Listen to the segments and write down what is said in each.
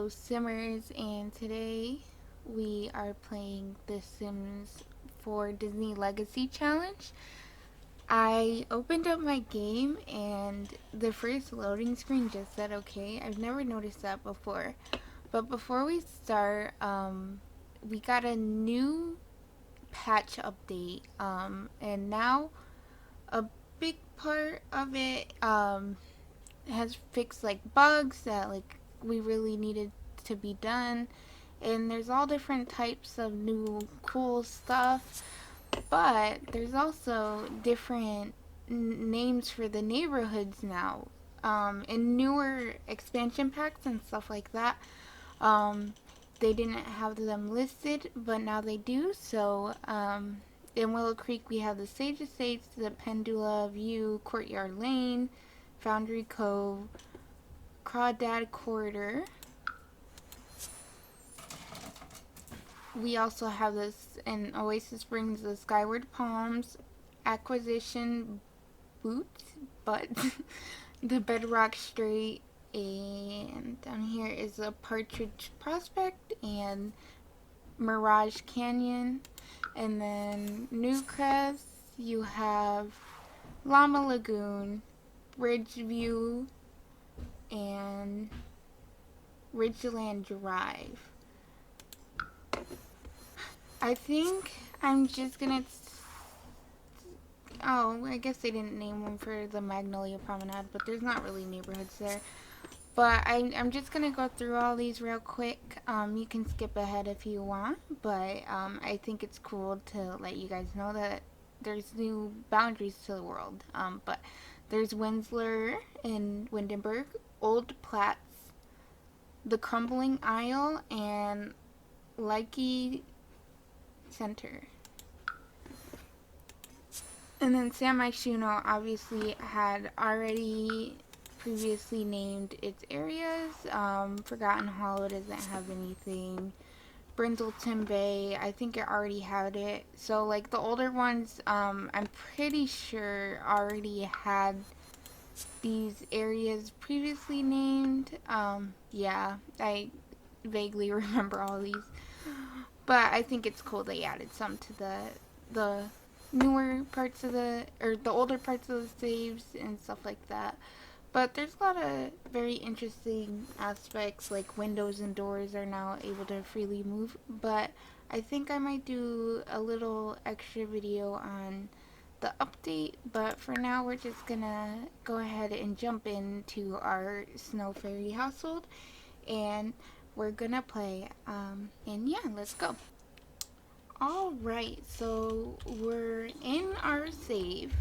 fellow Simmers, and today we are playing The Sims 4 Disney Legacy Challenge. I opened up my game and the first loading screen just said okay. I've never noticed that before. But before we start, we got a new patch update, and now a big part of it has fixed like bugs that like we really needed to be done, and there's all different types of new cool stuff, but there's also different names for the neighborhoods now, and newer expansion packs and stuff like that. They didn't have them listed, but now they do. So in Willow Creek we have the Sage Estates, the Pendula View, Courtyard Lane, Foundry Cove, Crawdad Corridor. We also have this in Oasis Springs, the Skyward Palms, Acquisition but the Bedrock Strait, and down here is a Partridge Prospect and Mirage Canyon. And then Newcrest, you have Llama Lagoon, Ridgeview, and Ridgeland Drive. I think I'm just gonna. Oh, I guess they didn't name one for the Magnolia Promenade, but there's not really neighborhoods there. But I'm just gonna go through all these real quick. You can skip ahead if you want, but I think it's cool to let you guys know that there's new boundaries to the world. But there's Winsler in Windenburg, Old Platts, the Crumbling Isle, and Likey Center. And then San Myshuno obviously had already previously named its areas. Forgotten Hollow doesn't have anything. Brindleton Bay, I think it already had it. So like the older ones, I'm pretty sure already had these areas previously named. Yeah, I vaguely remember all these. But I think it's cool they added some to the newer parts of the older parts of the saves and stuff like that. But there's a lot of very interesting aspects, like windows and doors are now able to freely move. But I think I might do a little extra video on the update. But for now, we're just gonna go ahead and jump into our Snow Fairy household, and we're gonna play. And yeah, let's go. Alright, so we're in our save.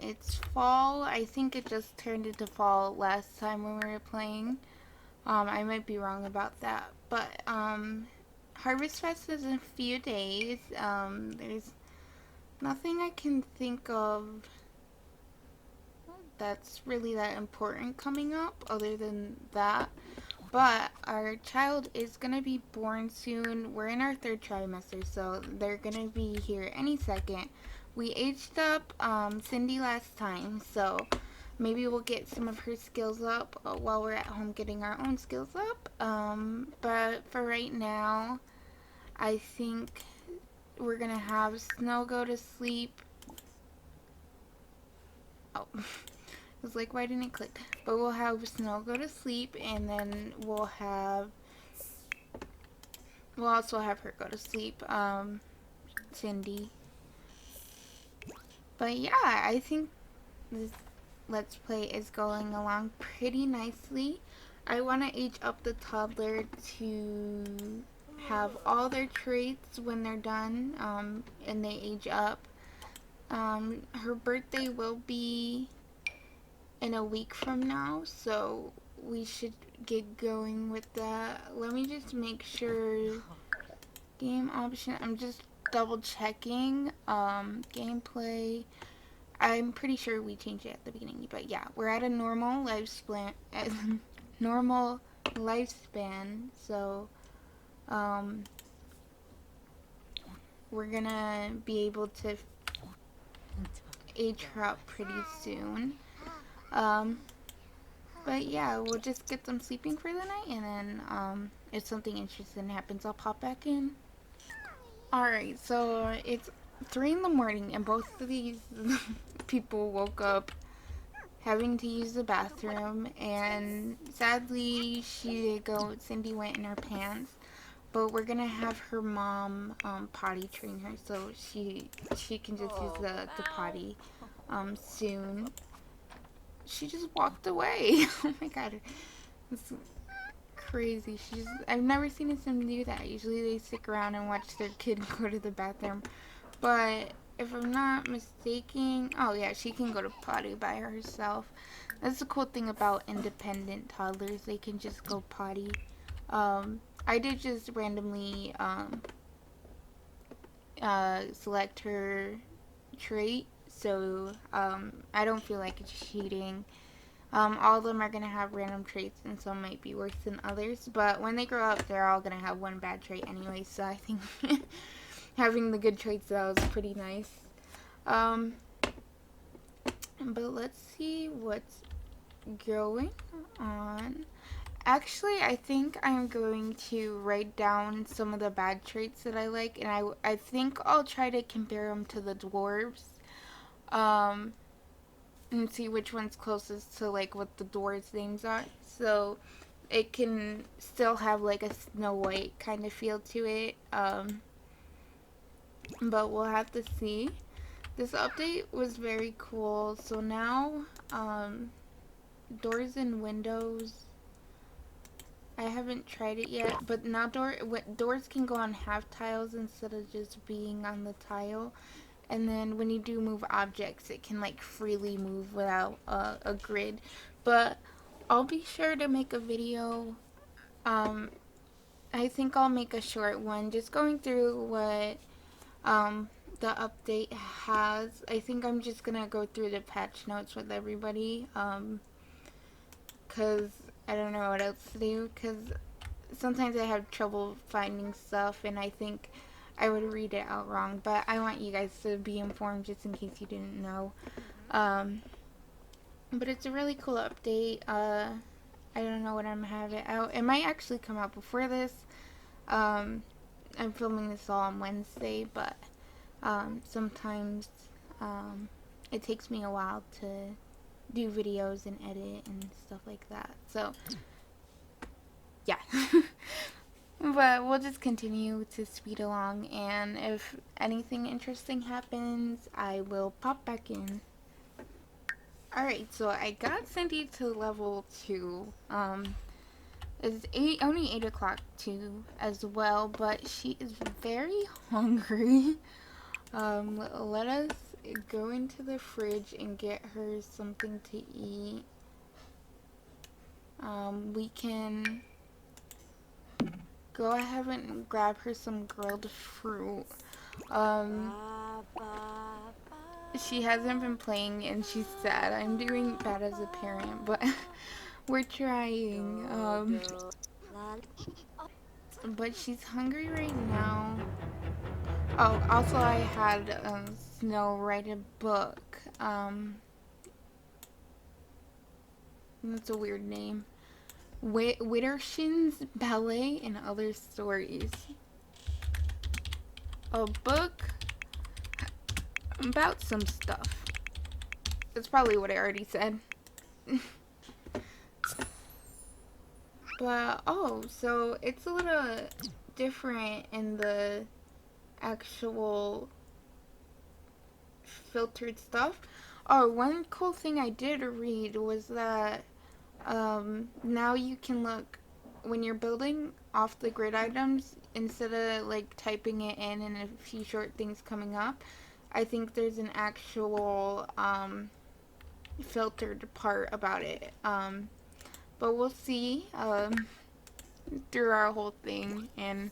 It's fall. I think it just turned into fall last time when we were playing. I might be wrong about that. But, Harvestfest is in a few days. There's nothing I can think of that's really that important coming up other than that. But our child is going to be born soon. We're in our third trimester, so they're going to be here any second. We aged up Cindy last time, so maybe we'll get some of her skills up while we're at home getting our own skills up. But for right now, I think we're going to have Snow go to sleep. Oh. I was like, why didn't it click? But we'll have Snow go to sleep, and then we'll also have her go to sleep, Cindy. But yeah, I think this Let's Play is going along pretty nicely. I want to age up the toddler to have all their traits when they're done, and they age up. Her birthday will be in a week from now, so we should get going with that. Let me just make sure. Game option, I'm just double checking. Gameplay, I'm pretty sure we changed it at the beginning, but yeah, we're at a normal lifespan. So we're gonna be able to age her up pretty soon. But yeah, we'll just get them sleeping for the night, and then if something interesting happens, I'll pop back in. Alright, so it's 3 in the morning, and both of these people woke up having to use the bathroom, and sadly, Cindy went in her pants, but we're gonna have her mom potty train her, so she can just use the potty soon. She just walked away. Oh my god, it's crazy. I've never seen a sim do that. Usually they stick around and watch their kid go to the bathroom, but if I'm not mistaken, oh yeah, she can go to potty by herself. That's the cool thing about independent toddlers. They can just go potty. I did just randomly select her trait, so I don't feel like it's cheating. All of them are going to have random traits, and some might be worse than others, but when they grow up, they're all going to have one bad trait anyway, so I think having the good traits, though, is pretty nice. But let's see what's going on. Actually, I think I'm going to write down some of the bad traits that I like, and I think I'll try to compare them to the dwarves, and see which one's closest to, like, what the dwarves' names are. So it can still have, like, a Snow White kind of feel to it, but we'll have to see. This update was very cool. So now, doors and windows, I haven't tried it yet, but now doors can go on half tiles instead of just being on the tile. And then when you do move objects, it can like freely move without a grid. But I'll be sure to make a video. I think I'll make a short one just going through what the update has. I think I'm just gonna go through the patch notes with everybody, because I don't know what else to do, because sometimes I have trouble finding stuff, and I think I would read it out wrong, but I want you guys to be informed just in case you didn't know. But it's a really cool update. I don't know when I'm gonna have it out. It might actually come out before this. I'm filming this all on Wednesday, but sometimes it takes me a while to do videos and edit and stuff like that. So yeah. But we'll just continue to speed along, and if anything interesting happens, I will pop back in. Alright, so I got Cindy to level 2. It's only 8 o'clock too as well, but she is very hungry. Let us go into the fridge and get her something to eat. We can go ahead and grab her some grilled fruit. She hasn't been playing and she's sad. I'm doing bad as a parent, but we're trying. But she's hungry right now. Oh, also I had Snow write a book. That's a weird name. Wittershin's Ballet and Other Stories. A book about some stuff. That's probably what I already said. But, oh, so it's a little different in the actual filtered stuff. Oh, one cool thing I did read was that now you can look when you're building off the grid items, instead of like typing it in and a few short things coming up, I think there's an actual filtered part about it. But we'll see through our whole thing, and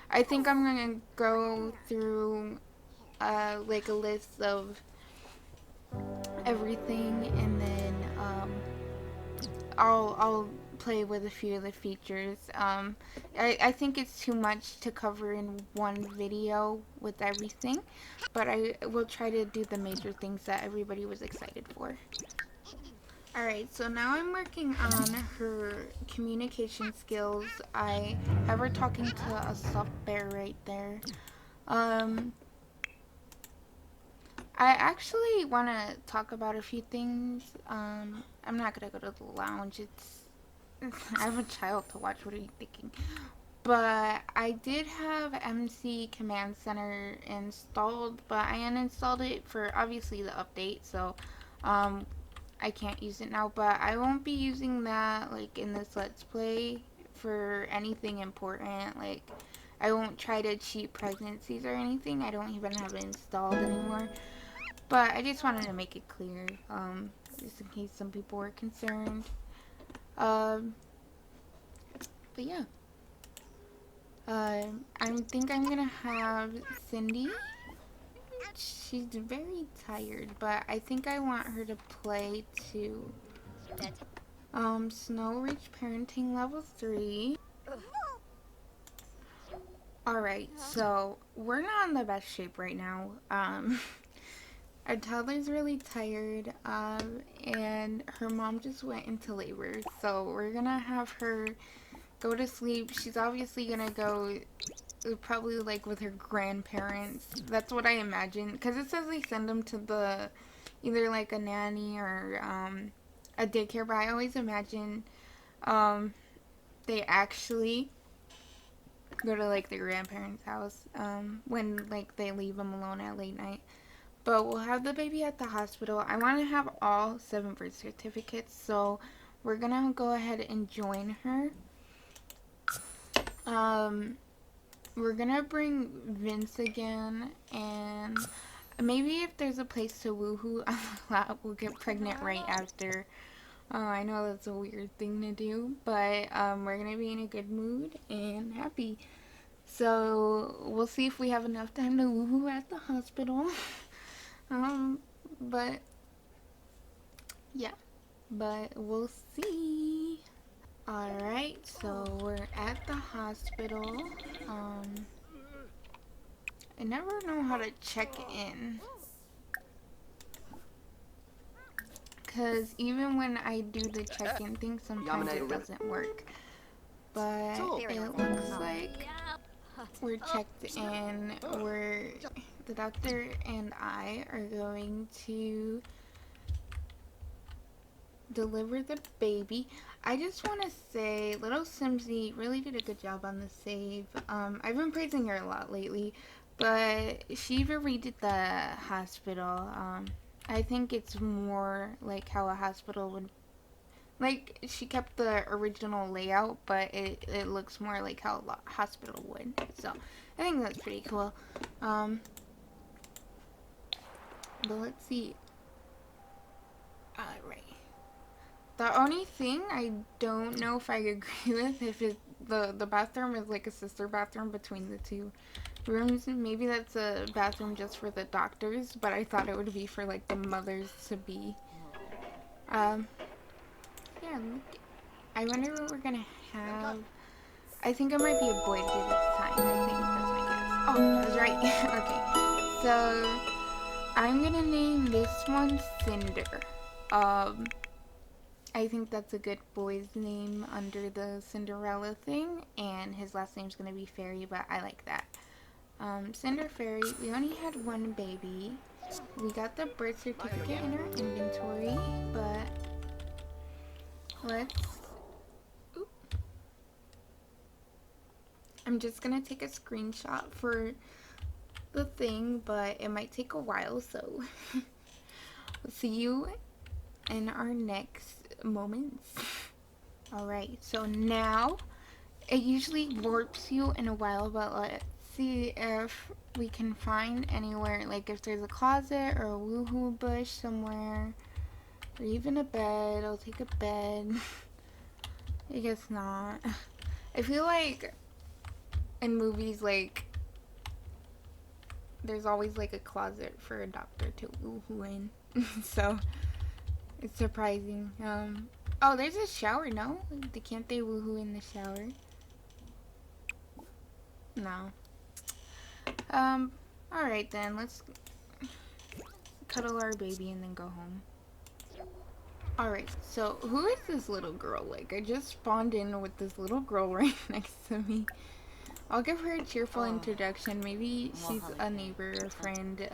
I think I'm gonna go through like a list of everything, and then I'll play with a few of the features. I think it's too much to cover in one video with everything, but I will try to do the major things that everybody was excited for. Alright, so now I'm working on her communication skills. I have her talking to a stuffed bear right there. I actually want to talk about a few things. I'm not going to go to the lounge. I have a child to watch. What are you thinking? But I did have MC Command Center installed, but I uninstalled it for obviously the update, so um, I can't use it now. But I won't be using that like in this Let's Play for anything important. Like I won't try to cheat pregnancies or anything. I don't even have it installed anymore. But I just wanted to make it clear, just in case some people were concerned. Um, but yeah. I think I'm gonna have Cindy. She's very tired, but I think I want her to play to Snow Reach Parenting Level 3. Alright, so we're not in the best shape right now. Our toddler's really tired, and her mom just went into labor, so we're gonna have her go to sleep. She's obviously gonna go probably like with her grandparents. That's what I imagine, because it says they send them to the either like a nanny or a daycare, but I always imagine they actually go to like their grandparents' house when like they leave them alone at late night. But we'll have the baby at the hospital. I want to have all 7 birth certificates, so we're gonna go ahead and join her. We're gonna bring Vince again, and maybe if there's a place to woohoo a lot, we'll get pregnant right after. I know that's a weird thing to do, but we're gonna be in a good mood and happy. So we'll see if we have enough time to woohoo at the hospital. But yeah, but we'll see. Alright, so we're at the hospital. I never know how to check in. Because even when I do the check-in thing, sometimes it doesn't work. But it looks like we're checked in. The doctor and I are going to deliver the baby. I just want to say, little Simsy really did a good job on the save. I've been praising her a lot lately, but she even redid the hospital. I think it's more like how a hospital would, like, she kept the original layout, but it looks more like how a hospital would. So I think that's pretty cool. But let's see. Alright. The only thing I don't know if I agree with, if the bathroom is like a sister bathroom between the 2 rooms. Maybe that's a bathroom just for the doctors, but I thought it would be for like the mothers to be. Yeah, I wonder what we're gonna have. I think it might be a boy do this time. I think that's my guess. Oh, I was right. Okay, so I'm gonna name this one Cinder. I think that's a good boy's name under the Cinderella thing, and his last name's gonna be Fairy, but I like that. Cinder Fairy, we only had 1 baby. We got the birth certificate in our inventory, but let's... Oop. I'm just gonna take a screenshot for the thing, but it might take a while, so we'll see you in our next moments. Alright, so now it usually warps you in a while, but let's see if we can find anywhere, like if there's a closet or a woohoo bush somewhere, or even a bed. I'll take a bed. I guess not. I feel like in movies, like there's always like a closet for a doctor to woohoo in. So it's surprising. Oh, there's a shower, no? Can't they woohoo in the shower? No. Alright then, let's cuddle our baby and then go home. Alright, so who is this little girl? Like, I just spawned in with this little girl right next to me. I'll give her a cheerful introduction. Maybe she's a neighbor or friend.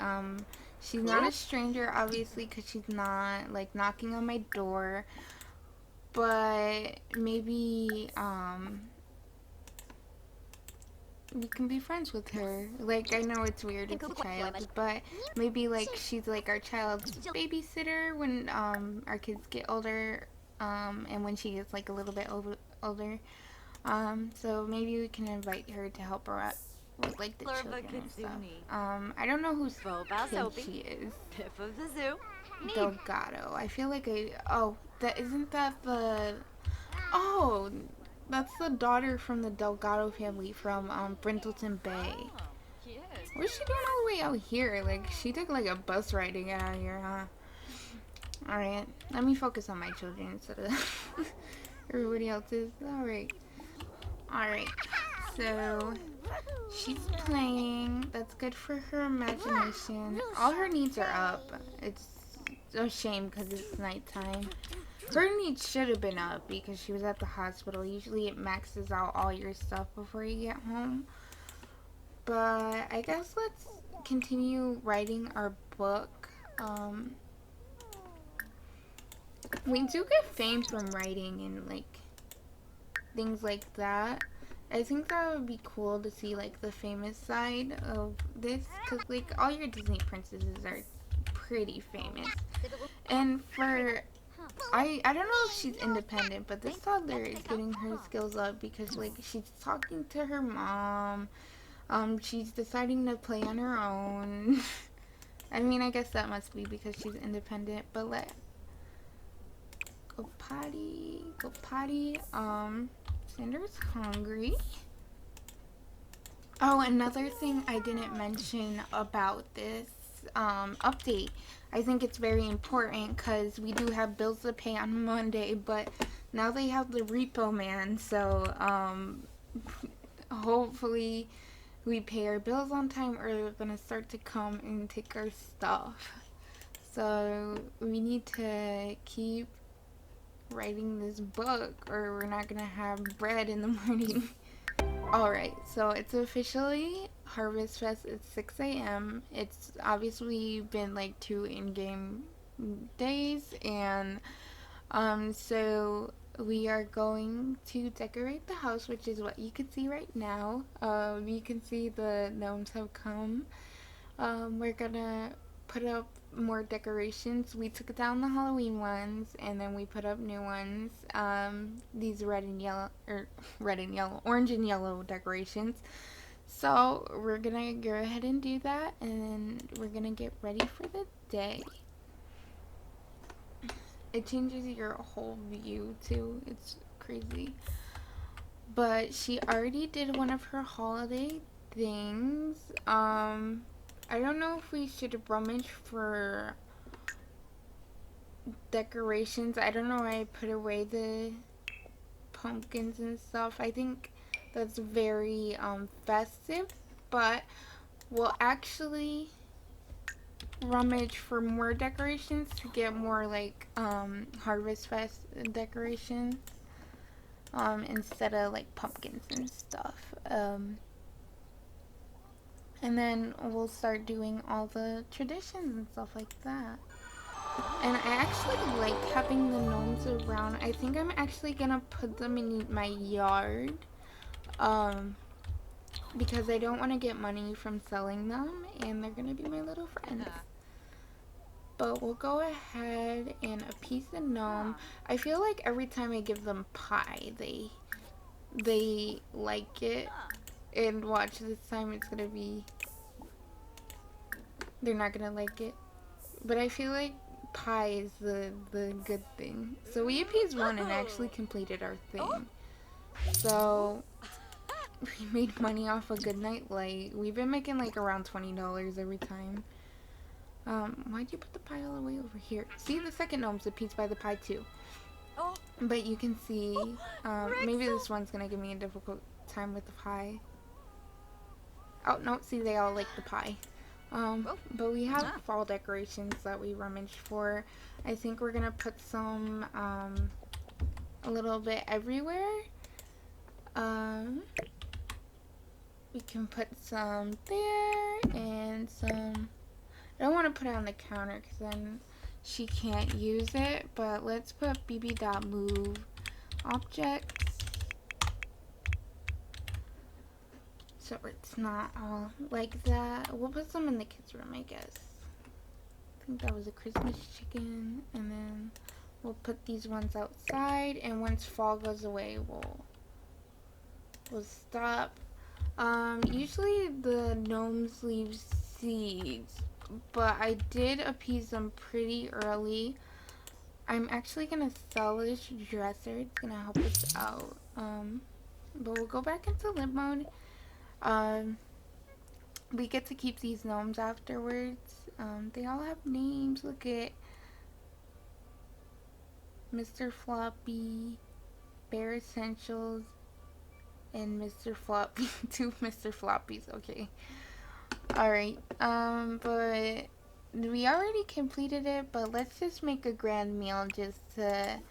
She's not a stranger, obviously, because she's not, like, knocking on my door. But maybe, we can be friends with her. Like, I know it's weird, it's a child, but maybe, like, she's, like, our child's babysitter when, our kids get older, and when she gets, like, a little bit older. So maybe we can invite her to help her out with, like, the children and stuff. I don't know whose kid she is. Delgado. I feel like isn't that the, oh, that's the daughter from the Delgado family from, Brindleton Bay. What's she doing all the way out here? Like, she took, like, a bus ride to get out of here, huh? Alright, let me focus on my children instead of everybody else's. Alright. Alright, so she's playing. That's good for her imagination. All her needs are up. It's a shame because it's nighttime. Her needs should have been up because she was at the hospital. Usually it maxes out all your stuff before you get home. But I guess let's continue writing our book. We do get fame from writing and, like, things like that. I think that would be cool to see, like, the famous side of this, because, like, all your Disney princesses are pretty famous. And for, I don't know if she's independent, but this toddler is getting her skills up because, like, she's talking to her mom. She's deciding to play on her own. I mean, I guess that must be because she's independent, but go potty, go potty. Sandra's hungry. Oh, another thing I didn't mention about this update. I think it's very important because we do have bills to pay on Monday, but now they have the repo man, so hopefully we pay our bills on time or they're gonna start to come and take our stuff. So we need to keep writing this book or we're not gonna have bread in the morning. Alright, so it's officially Harvestfest. It's 6 a.m. It's obviously been like 2 in-game days, and so we are going to decorate the house, which is what you can see right now. You can see the gnomes have come. We're gonna put up more decorations. We took down the Halloween ones and then we put up new ones. These orange and yellow decorations. So we're gonna go ahead and do that, and then we're gonna get ready for the day. It changes your whole view too. It's crazy. But she already did one of her holiday things. I don't know if we should rummage for decorations. I don't know why I put away the pumpkins and stuff. I think that's very festive, but we'll actually rummage for more decorations to get more like Harvestfest decorations instead of like pumpkins and stuff. And then we'll start doing all the traditions and stuff like that. And I actually like having the gnomes around. I think I'm actually gonna put them in my yard. Because I don't want to get money from selling them, and they're gonna be my little friends. But we'll go ahead and appease the gnome. I feel like every time I give them pie, they like it. And watch, this time it's gonna be, they're not gonna like it. But I feel like pie is the good thing. So we appeased one and actually completed our thing. So we made money off a good night light. We've been making like around $20 every time. Why'd you put the pie all the way over here? See, the second gnome's appeased by the pie too. But you can see, maybe this one's gonna give me a difficult time with the pie. Oh, no, see, they all like the pie. But we have fall decorations that we rummaged for. I think we're gonna put some a little bit everywhere. We can put some there and some. I don't want to put it on the counter because then she can't use it. But let's put bb.move objects so it's not all like that. We'll put some in the kids' room, I guess. I think that was a Christmas chicken, and then we'll put these ones outside. And once fall goes away, we'll stop. Usually the gnomes leave seeds, but I did appease them pretty early. I'm actually gonna sell this dresser. It's gonna help us out. But we'll go back into limp mode. We get to keep these gnomes afterwards. They all have names. Look at Mr. Floppy, Bear Essentials, and Mr. Floppy. 2 Mr. Floppies. Okay. Alright. But we already completed it, but let's just make a grand meal just to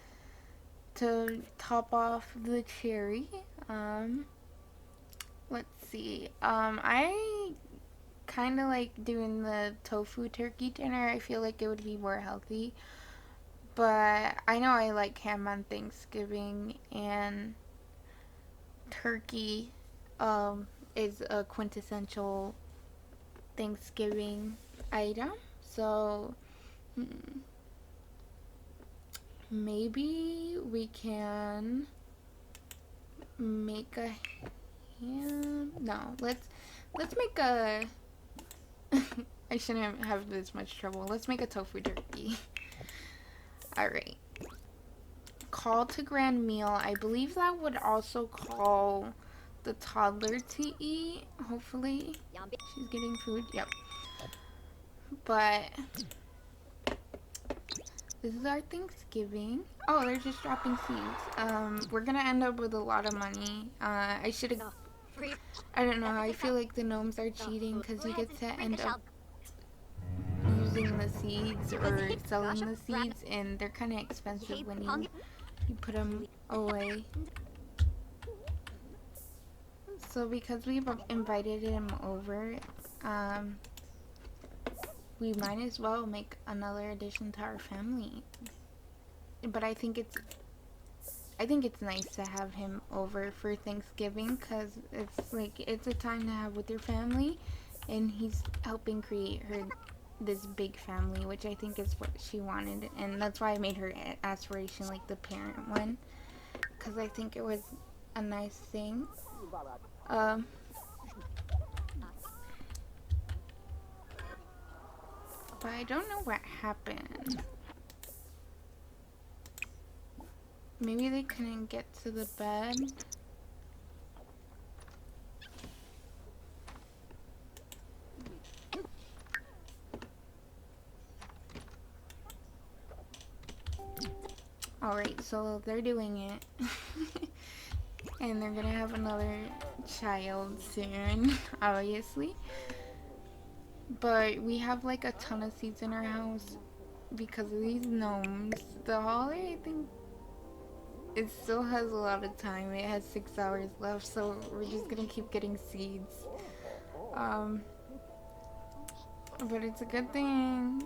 top off the cherry. Let's see. I kind of like doing the tofu turkey dinner. I feel like it would be more healthy. But I know I like ham on Thanksgiving, and turkey is a quintessential Thanksgiving item. So maybe we can make a ham. No, let's make a I shouldn't have this much trouble. Let's make a tofu turkey. Alright. Call to grand meal. I believe that would also call the toddler to eat. Hopefully she's getting food. Yep. But this is our Thanksgiving. Oh, they're just dropping seeds. We're gonna end up with a lot of money. I should have. I don't know. I feel like the gnomes are cheating because you get to end up using the seeds or selling the seeds, and they're kind of expensive when you put them away. So because we've invited him over, we might as well make another addition to our family. But I think it's nice to have him over for Thanksgiving because it's a time to have with your family, and he's helping create this big family, which I think is what she wanted, and that's why I made her aspiration like the parent one, because I think it was a nice thing. But I don't know what happened. Maybe they couldn't get to the bed. Alright, so they're doing it. And they're gonna have another child soon, obviously. But we have like a ton of seeds in our house because of these gnomes. The holiday, I think, it still has a lot of time. It has 6 hours left, so we're just gonna keep getting seeds. But it's a good thing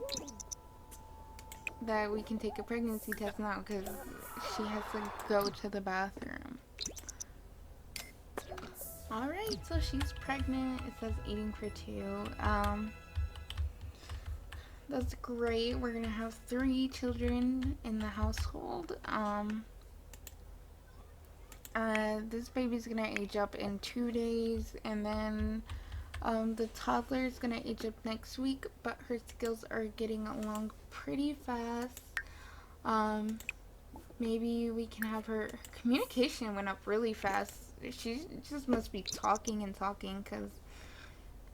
that we can take a pregnancy test now because she has to go to the bathroom. Alright, so she's pregnant. It says eating for 2. That's great. We're gonna have 3 children in the household. This baby's gonna age up in 2 days, and then the toddler is gonna age up next week, but her skills are getting along pretty fast. Maybe we can have her communication went up really fast. She just must be talking and talking because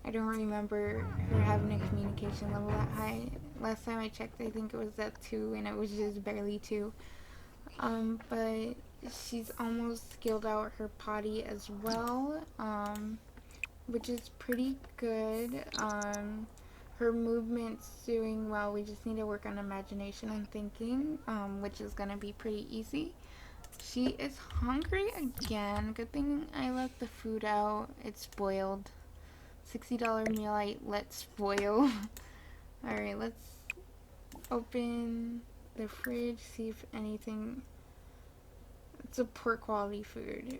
I don't remember her having a communication level that high. Last time I checked, I think it was at 2, and it was just barely 2. But she's almost skilled out her potty as well, which is pretty good. Her movement's doing well. We just need to work on imagination and thinking, which is gonna be pretty easy. She is hungry again. Good thing I left the food out. It's spoiled. $60 meal I let spoil. Alright, let's open the fridge, see if anything. It's a poor quality food.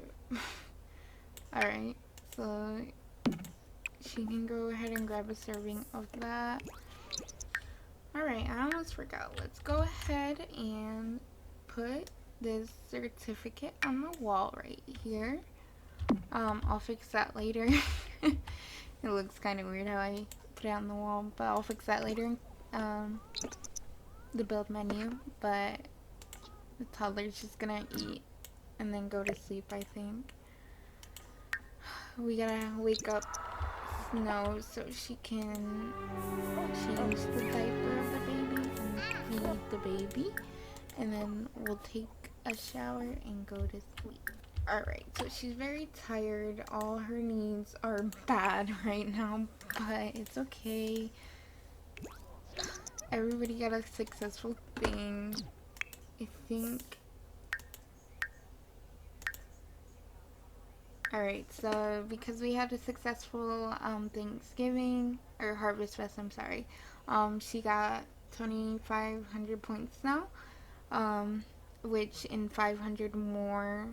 Alright, so she can go ahead and grab a serving of that. Alright, I almost forgot. Let's go ahead and put this certificate on the wall right here. I'll fix that later. It looks kind of weird how I put it on the wall, but I'll fix that later. The build menu, but the toddler's just gonna eat and then go to sleep, I think. We gotta wake up Snow so she can change the diaper of the baby and feed the baby, and then we'll take a shower and go to sleep. Alright, so she's very tired. All her needs are bad right now, but it's okay. Everybody got a successful thing, I think. Alright, so because we had a successful Thanksgiving, or Harvestfest, I'm sorry, she got 2,500 points now, which in 500 more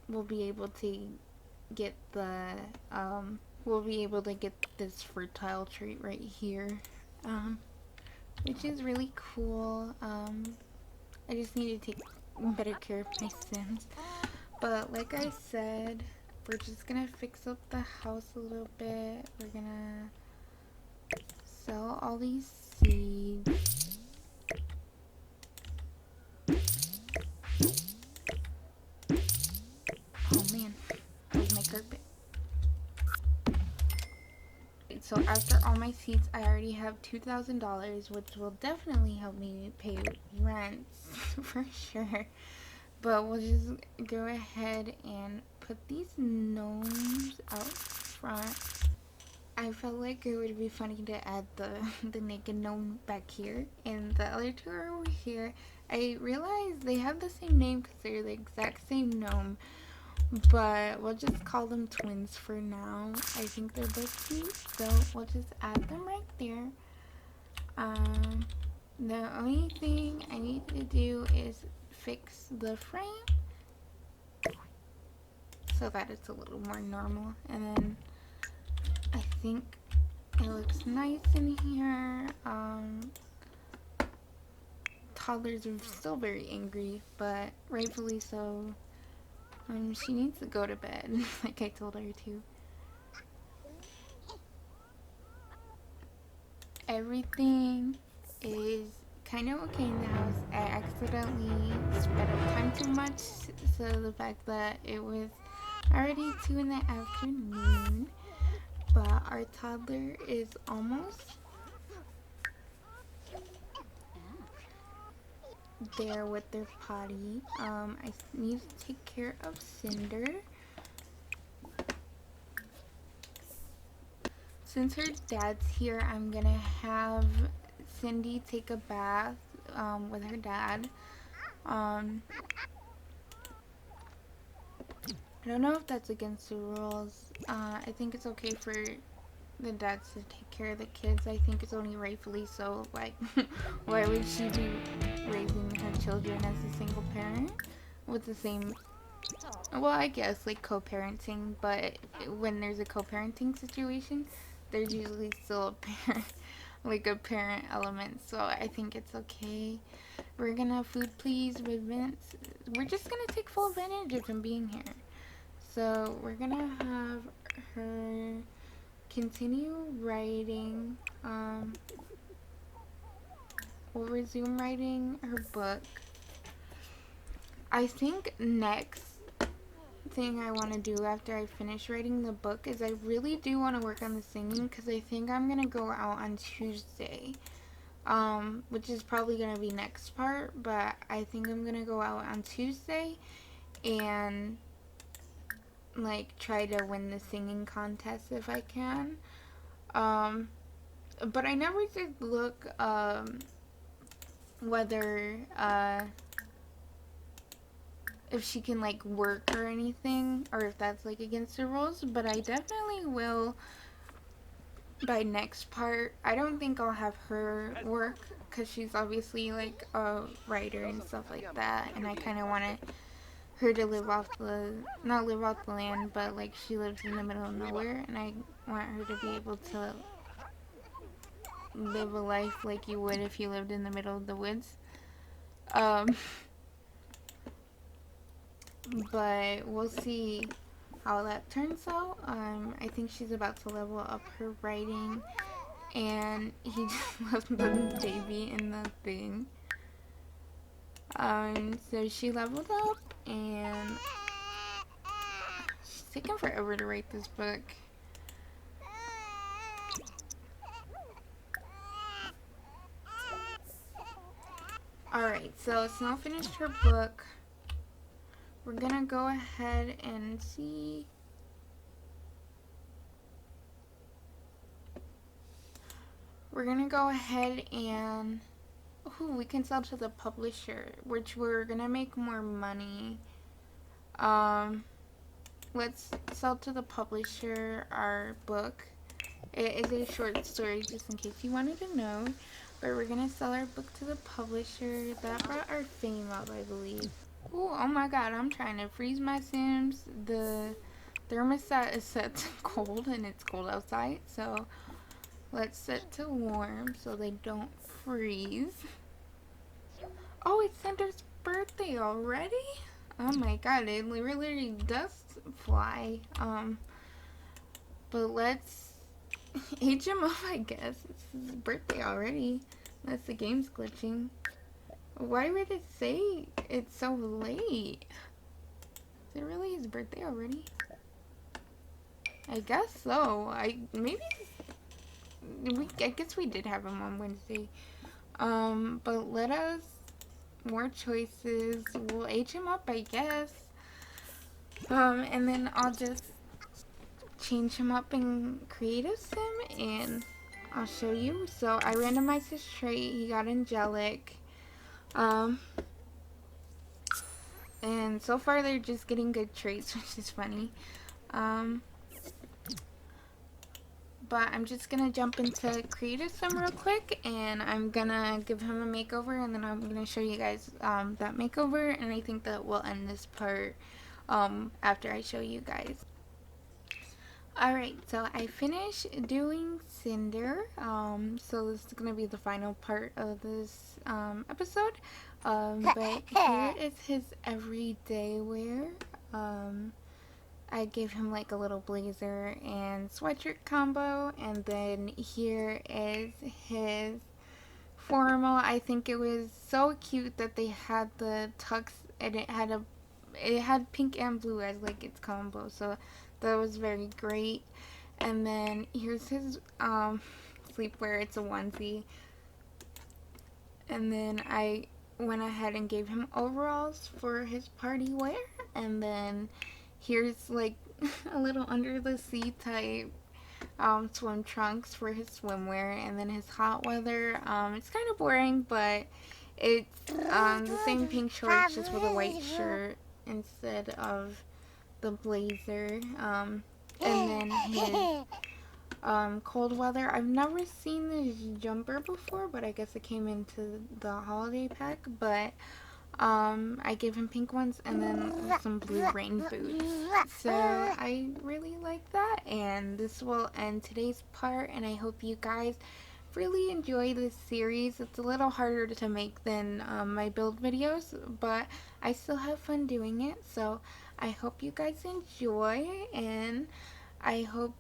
we'll be able to get this fertile trait right here, which is really cool. I just need to take better care of my Sims. But like I said, we're just gonna fix up the house a little bit. We're gonna sell all these seeds. Oh man, where's my carpet? So after all my seeds, I already have $2,000, which will definitely help me pay rent for sure. But we'll just go ahead and put these gnomes out front. I felt like it would be funny to add the naked gnome back here, and the other two are over here. I realized they have the same name because they're the exact same gnome, but we'll just call them twins for now. I think they're both cute, so we'll just add them right there. The only thing I need to do is fix the frame so that it's a little more normal, and then I think it looks nice in here. Toddlers are still very angry, but rightfully so. She needs to go to bed like I told her to. Everything is kind of okay in the house. I accidentally sped up time too much, so the fact that it was already 2 in the afternoon, but our toddler is almost there with their potty. I need to take care of Cinder. Since her dad's here, I'm gonna have Cindy take a bath with her dad. I don't know if that's against the rules. I think it's okay for the dads to take care of the kids. I think it's only rightfully so. Like, why would she be raising her children as a single parent with the same, well, I guess like co-parenting, but when there's a co-parenting situation, there's usually still a parent, like a parent element, so I think it's okay. We're gonna food please with Vince. We're just gonna take full advantage of him being here. So we're gonna have her continue writing. We'll resume writing her book. I think next thing I want to do after I finish writing the book is I really do want to work on the singing, because I think I'm going to go out on Tuesday, which is probably going to be next part, but I think I'm going to go out on Tuesday and like try to win the singing contest if I can. but I never did look whether if she can like work or anything, or if that's like against the rules. But I definitely will by next part. I don't think I'll have her work because she's obviously like a writer and stuff like that, and I kind of want her to live off the, not live off the land, but like she lives in the middle of nowhere, and I want her to be able to live a life like you would if you lived in the middle of the woods. Um, but we'll see how that turns out. I think she's about to level up her writing, and he just left the baby in the thing. So she leveled up, and she's taking forever to write this book. Alright, so Snow finished her book. We're gonna go ahead and see. We're gonna go ahead and we can sell to the publisher, which we're gonna make more money. Let's sell to the publisher our book. It is a short story, just in case you wanted to know. But we're gonna sell our book to the publisher. That brought our fame up, I believe. Ooh, oh my god, I'm trying to freeze my Sims. The thermostat is set to cold, and it's cold outside, so let's set to warm so they don't freeze. Oh, it's Cinder's birthday already? Oh my god, it literally does fly. But let's age him up, I guess. It's his birthday already. Unless the game's glitching. Why would it say it's so late? Is it really his birthday already? I guess so. I guess we did have him on Wednesday. But let us more choices. We'll age him up, I guess. And then I'll just change him up in Creative Sim, and I'll show you. So I randomized his trait. He got angelic. And so far they're just getting good traits, which is funny. But I'm just gonna jump into Creative Sim real quick, and I'm gonna give him a makeover, and then I'm gonna show you guys that makeover, and I think that we'll end this part after I show you guys. Alright, so I finished doing Cinder, so this is gonna be the final part of this episode. But here is his everyday wear. I gave him like a little blazer and sweatshirt combo, and then here is his formal. I think it was so cute that they had the tux, and it had pink and blue as like its combo, so that was very great. And then here's his sleepwear. It's a onesie, and then I went ahead and gave him overalls for his party wear, and then here's like a little under the sea type swim trunks for his swimwear, and then his hot weather. It's kind of boring, but it's the same pink shorts just with a white shirt instead of the blazer. And then his cold weather. I've never seen this jumper before, but I guess it came into the holiday pack. But I gave him pink ones, and then some blue rain boots. So I really like that, and this will end today's part, and I hope you guys really enjoy this series. It's a little harder to make than my build videos, but I still have fun doing it, so I hope you guys enjoy, and I hope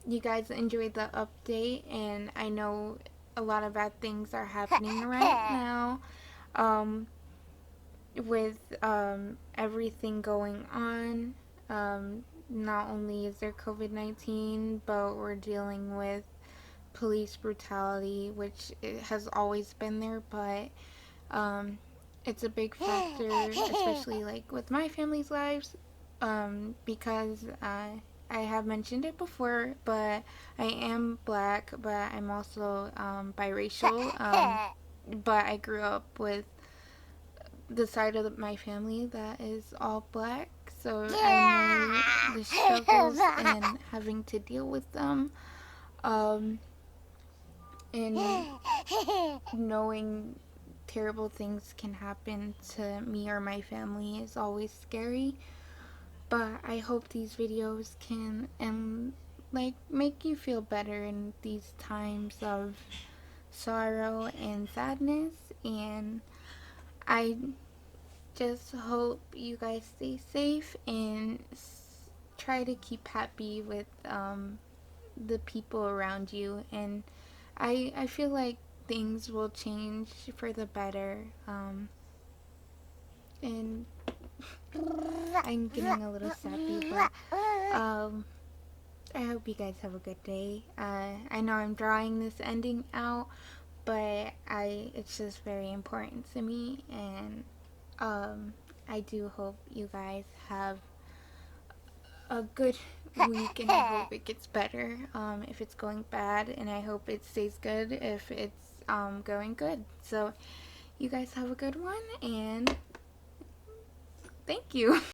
you guys enjoyed the update. And I know a lot of bad things are happening right now with everything going on. Not only is there COVID-19, but we're dealing with police brutality, which it has always been there, but it's a big factor, especially like with my family's lives, because I have mentioned it before, but I am black, but I'm also biracial. But I grew up with the side of my family that is all black, so I know the struggles and having to deal with them. Um, and knowing terrible things can happen to me or my family is always scary. But I hope these videos can like make you feel better in these times of sorrow and sadness. And I just hope you guys stay safe and try to keep happy with the people around you. And I feel like things will change for the better. And I'm getting a little sappy, but I hope you guys have a good day. I know I'm drawing this ending out, but it's just very important to me, and I do hope you guys have a good week, and I hope it gets better if it's going bad, and I hope it stays good if it's going good. So you guys have a good one, and thank you.